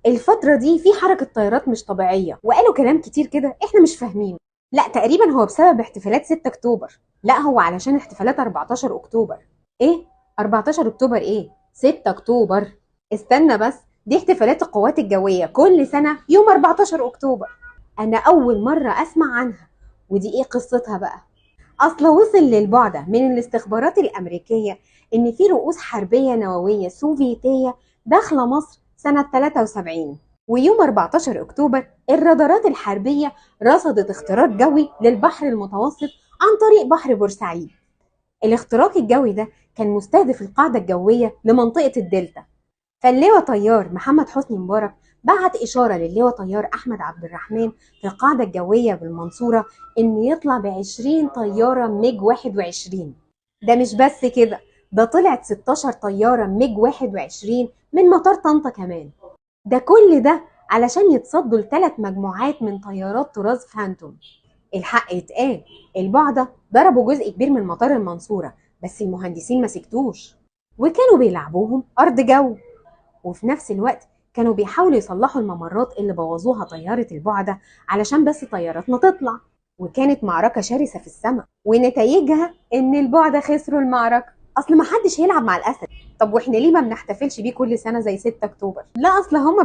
الفترة دي في حركة طيارات مش طبيعية، وقالوا كلام كتير كده احنا مش فاهمينه. لا تقريبا هو بسبب احتفالات 6 اكتوبر. لا هو علشان احتفالات 14 اكتوبر. ايه؟ 14 اكتوبر ايه؟ 6 اكتوبر. استنى بس، دي احتفالات القوات الجوية كل سنة يوم 14 اكتوبر. انا اول مرة اسمع عنها. ودي ايه قصتها بقى؟ اصل وصل للبعدة من الاستخبارات الامريكية ان في رؤوس حربية نووية سوفيتية داخلة مصر سنة 73. ويوم 14 اكتوبر الرادارات الحربية رصدت اختراق جوي للبحر المتوسط عن طريق بحر بورسعيد. الاختراق الجوي ده كان مستهدف القاعدة الجوية لمنطقة الدلتا. فاللواء طيار محمد حسني مبارك بعت إشارة للواء طيار أحمد عبد الرحمن في القاعدة الجوية بالمنصورة إن يطلع ب20 طيارة ميج 21. ده مش بس كده، ده طلعت 16 طيارة ميج 21 من مطار طنطا كمان. ده كل ده علشان يتصدوا ل3 مجموعات من طيارات طراز فانتوم. الحق يتقال، البعضة ضربوا جزء كبير من مطار المنصورة، بس المهندسين ما سكتوش وكانوا بيلعبوهم أرض جو. وفي نفس الوقت كانوا بيحاولوا يصلحوا الممرات اللي بوظوها طيارة البعدة علشان بس طياراتنا تطلع. وكانت معركة شرسة في السماء، ونتائجها ان البعدة خسروا المعركة. اصل ما حدش هيلعب مع الاسد. طب واحنا ليه ما بنحتفلش بيه كل سنة زي 6 اكتوبر؟ لا اصل هما